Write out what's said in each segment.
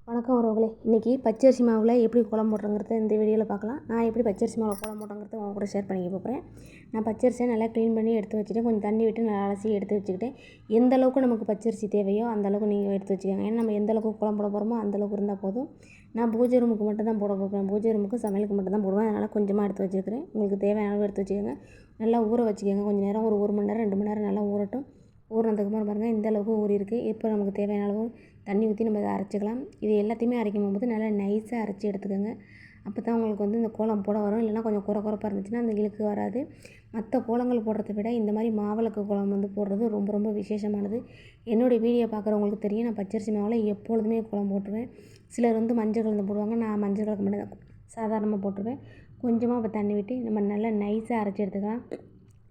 வணக்கம் உறவுகளே. இன்றைக்கி பச்சரிசி மாவில் எப்படி குழம்பு போடுறங்கிறத இந்த வீடியோவில் பார்க்கலாம். நான் எப்படி பச்சரிசி மாவில் குழம்பு போடுறங்கிறத உங்க கூட ஷேர் பண்ணிக்க போகிறேன். நான் பச்சரிசியை நல்லா க்ளீன் பண்ணி எடுத்து வச்சுட்டேன். கொஞ்சம் தண்ணி விட்டு நல்லா அலசி எடுத்து வச்சுக்கிட்டேன். எந்த அளவுக்கு நமக்கு பச்சரிசி தேவையோ அந்த அளவுக்கு நீங்கள் எடுத்து வச்சுக்கோங்க. ஏன்னா நம்ம எந்த அளவுக்கு குழம்பு போட போகிறோமோ அந்தளவுக்கு இருந்தால் போதும். நான் பூஜை ரூமுக்கு மட்டும் தான் போட போகிறேன். பூஜை ரூமுக்கு சமையலுக்கு மட்டும் தான் போடுவேன். அதனால் கொஞ்சமாக எடுத்து வச்சுருக்கிறேன். உங்களுக்கு தேவையான அளவு எடுத்து வச்சுக்கோங்க. நல்லா ஊற வச்சுக்கோங்க. கொஞ்சம் நேரம் ஒரு மணி நேரம் 2 மணி நேரம் நல்லா ஊறட்டும். ஊறினதுக்கப்புறம் பாருங்கள் இந்த அளவுக்கு ஊறி இருக்குது. இப்போ நமக்கு தேவையான அளவு தண்ணி ஊற்றி நம்ம இதை அரைச்சிக்கலாம். இது எல்லாத்தையுமே அரைக்கும் போது நல்லா நைஸாக அரைச்சி எடுத்துக்கோங்க. அப்போ தான் உங்களுக்கு வந்து இந்த கோலம் போட வரும். இல்லைனா கொஞ்சம் குறப்பாக இருந்துச்சுன்னா அந்த இழுக்கு வராது. மற்ற கோலங்கள் போடுறத விட இந்த மாதிரி மாவிளக்கு கோலம் வந்து போடுறது ரொம்ப ரொம்ப விசேஷமானது. என்னுடைய வீடியோ பார்க்குறவங்களுக்கு தெரியும், நான் பச்சரிசி மாவில் எப்பொழுதுமே கோலம் போட்டுருவேன். சிலர் வந்து மஞ்சள் கலந்து போடுவாங்க. நான் மஞ்சள் கலக்க மட்டும் தான் சாதாரணமாக போட்டுருவேன். கொஞ்சமாக இப்போ தண்ணி விட்டு நம்ம நல்லா நைஸாக அரைச்சி எடுத்துக்கலாம்.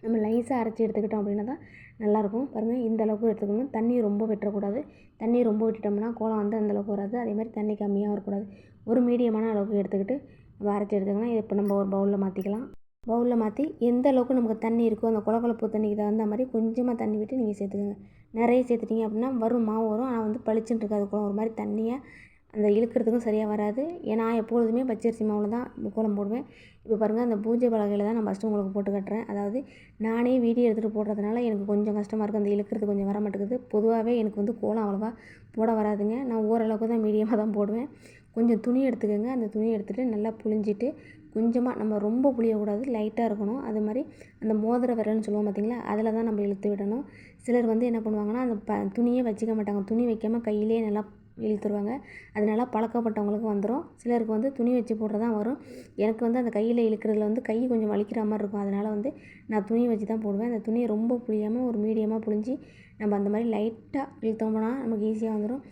நம்ம நைஸாக அரைச்சி எடுத்துக்கிட்டோம் அப்படின்னா தான் நல்லாயிருக்கும். பாருங்கள் இந்த அளவுக்கு எடுத்துக்கணும். தண்ணி ரொம்ப விட்டுறக்கூடாது. தண்ணி ரொம்ப விட்டுட்டோம்னா கோலம் வந்து அந்தளவுக்கு வராது. அதே மாதிரி தண்ணி கம்மியாக வரக்கூடாது. ஒரு மீடியமான அளவுக்கு எடுத்துக்கிட்டு நம்ம அரைச்சி எடுத்துக்கலாம். இதை இப்போ நம்ம ஒரு பவுலில் மாற்றிக்கலாம். பவுலில் மாற்றி எந்த அளவுக்கு நமக்கு தண்ணி இருக்கோ அந்த கொழப்பு தண்ணிக்கு தகுந்த மாதிரி கொஞ்சமாக தண்ணி விட்டு நீங்கள் சேர்த்துக்கோங்க. நிறைய சேர்த்துட்டிங்க அப்படின்னா மாவு வரும். ஆனால் வந்து பளிச்சுன்னு இருக்காது. கோலம் ஒரு மாதிரி தண்ணியாக அந்த இழுக்கிறதுக்கும் சரியாக வராது. ஏன்னா எப்பொழுதுமே பச்சரிசி மாவில் தான் கோலம் போடுவேன். இப்போ பாருங்கள் அந்த பூஜை பலகையில் தான் நான் ஃபஸ்ட்டு உங்களுக்கு போட்டு கட்டுறேன். அதாவது நானே வீடியோ எடுத்துகிட்டு போடுறதுனால எனக்கு கொஞ்சம் கஷ்டமாக இருக்குது. அந்த இழுக்கிறது கொஞ்சம் வர மாட்டேங்குது. பொதுவாகவே எனக்கு வந்து கோலம் அவ்வளோவா போட வராதுங்க. நான் ஓரளவுக்கு தான் மீடியமாக தான் போடுவேன். கொஞ்சம் துணி எடுத்துக்கோங்க. அந்த துணியை எடுத்துகிட்டு நல்லா புழிஞ்சிட்டு கொஞ்சமாக நம்ம ரொம்ப புளியக்கூடாது, லைட்டாக இருக்கணும். அது மாதிரி அந்த மோதிர விரல்னு சொல்லுவோம் பார்த்திங்களா, அதில் தான் நம்ம இழுத்து விடணும். சிலர் வந்து என்ன பண்ணுவாங்கன்னா அந்த துணியே வச்சுக்க மாட்டாங்க. துணி வைக்காமல் கையிலே நல்லா இழுத்துருவாங்க. அதனால பழக்கப்பட்டவங்களுக்கு வந்துடும். சிலருக்கு வந்து துணி வச்சு போடுறதான் வரும். எனக்கு வந்து அந்த கையில் இழுக்கிறதுல வந்து கை கொஞ்சம் வலிக்கிற மாதிரி இருக்கும். அதனால் வந்து நான் துணி வச்சு தான் போடுவேன். அந்த துணியை ரொம்ப புளியாமல் ஒரு மீடியமாக புழிஞ்சி நம்ம அந்த மாதிரி லைட்டாக இழுத்தோம்னா நமக்கு ஈஸியாக வந்துடும்.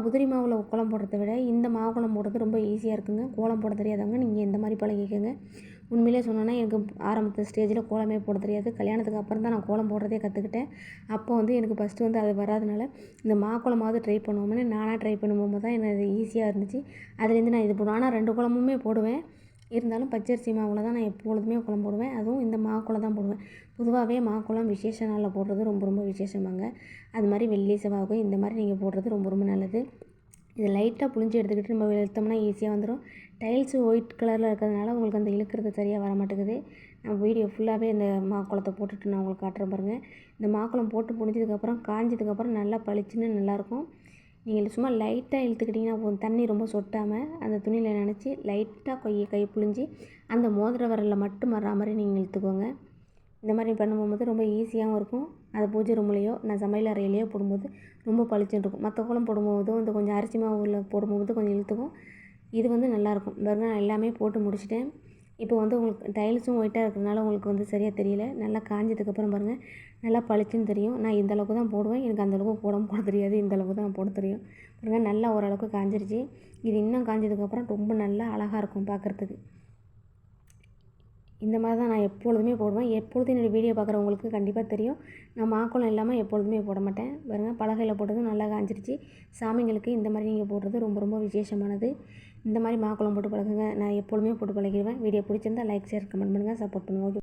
உதிரி மாவில் கோலம் போடுறத விட இந்த மாவு கோலம் போடுறது ரொம்ப ஈஸியாக இருக்குங்க. கோலம் போட தெரியாதவங்க நீங்கள் இந்த மாதிரி பழகிக்கோங்க. உண்மையிலே சொன்னோன்னா எனக்கு ஆரம்பத்து ஸ்டேஜில் கோலமே போட தெரியாது. கல்யாணத்துக்கு அப்புறம் தான் நான் கோலம் போடுறதே கற்றுக்கிட்டேன். அப்போ வந்து எனக்கு ஃபஸ்ட்டு வந்து அது வராதனால இந்த கோலமாவது ட்ரை பண்ணுவோம்னு நானாக ட்ரை பண்ணும்போது தான் எனக்கு ஈஸியாக இருந்துச்சு. அதுலேருந்து நான் இது போடுவேன். ஆனால் 2 கோலமுமே போடுவேன். இருந்தாலும் பச்சரிசி மாவில் தான் நான் எப்பொழுதுமே கோலம் போடுவேன். அதுவும் இந்த கோலம் தான் போடுவேன். பொதுவாகவே கோலம் விசேஷ நாளில் போடுறது ரொம்ப ரொம்ப விசேஷமாங்க. அது மாதிரி வெள்ளி செவ்வாய்க்கும் இந்த மாதிரி நீங்கள் போடுறது ரொம்ப ரொம்ப நல்லது. இதை லைட்டாக புழிஞ்சு எடுத்துக்கிட்டு நம்ம இழுத்தோம்னா ஈஸியாக வந்துடும். டைல்ஸு ஒயிட் கலரில் இருக்கிறதுனால உங்களுக்கு அந்த இழுக்கிறது சரியாக வர மாட்டேங்குது. நான் வீடியோ ஃபுல்லாகவே இந்த கோலத்தை போட்டுட்டு நான் உங்களுக்கு காட்டுறேன் பாருங்கள். இந்த கோலம் போட்டு முடிஞ்சதுக்கப்புறம் காஞ்சதுக்கப்புறம் நல்லா பளிச்சுன்னு நல்லாயிருக்கும். நீங்கள் சும்மா லைட்டாக இழுத்துக்கிட்டிங்கன்னா போதும். தண்ணி ரொம்ப சொட்டாமல் அந்த துணியில் நனைச்சி லைட்டாக கை புழிஞ்சி அந்த மோதிர விரலில் மட்டும் வர்ற மாதிரி நீங்கள் இழுத்துக்கோங்க. இந்த மாதிரி பண்ணும்போது ரொம்ப ஈஸியாகவும் இருக்கும். அது பூஜை ரூம்லேயோ நான் சமையல் அறையிலையோ போடும்போது ரொம்ப பளிச்சுன்னு இருக்கும். மற்ற கோலம் போடும்போதும் இந்த கொஞ்சம் அரிசி மாவில் போடும்போது கொஞ்சம் இழுத்துக்கும். இது வந்து நல்லாயிருக்கும். பாருங்கள் நான் எல்லாமே போட்டு முடிச்சிட்டேன். இப்போ வந்து உங்களுக்கு டைல்ஸும் ஒயிட்டாக இருக்கிறதுனால உங்களுக்கு வந்து சரியாக தெரியல. நல்லா காஞ்சதுக்கப்புறம் பாருங்கள் நல்லா பளிச்சுன்னு தெரியும். நான் இந்த அளவுக்கு தான் போடுவேன். எனக்கு அந்தளவுக்கு போட தெரியாது. இந்த அளவுக்கு தான் போட தெரியும். பாருங்கள் நல்லா ஓரளவுக்கு காஞ்சிருச்சு. இது இன்னும் காஞ்சதுக்கப்புறம் ரொம்ப நல்லா அழகாக இருக்கும் பார்க்குறதுக்கு. இந்த மாதிரி தான் நான் எப்பொழுதுமே போடுவேன். எப்பொழுதும் என்னுடைய வீடியோ பார்க்குறவங்களுக்கு கண்டிப்பாக தெரியும். நான் மாக்கோலம் இல்லாமல் எப்பொழுதுமே போட மாட்டேன். பாருங்கள் பலகையில் போட்டதும் நல்லா காஞ்சிருச்சு. சாமிங்களுக்கு இந்த மாதிரி நீங்கள் போடுறது ரொம்ப ரொம்ப விசேஷமானது. இந்த மாதிரி மாக்கோலம் போட்டு பழகுங்க. நான் எப்பொழுதுமே போட்டு பழகிடுவேன். வீடியோ பிடிச்சிருந்தா லைக், ஷேர், கமெண்ட் பண்ணுங்கள். சப்போர்ட் பண்ணுங்கள். ஓகே.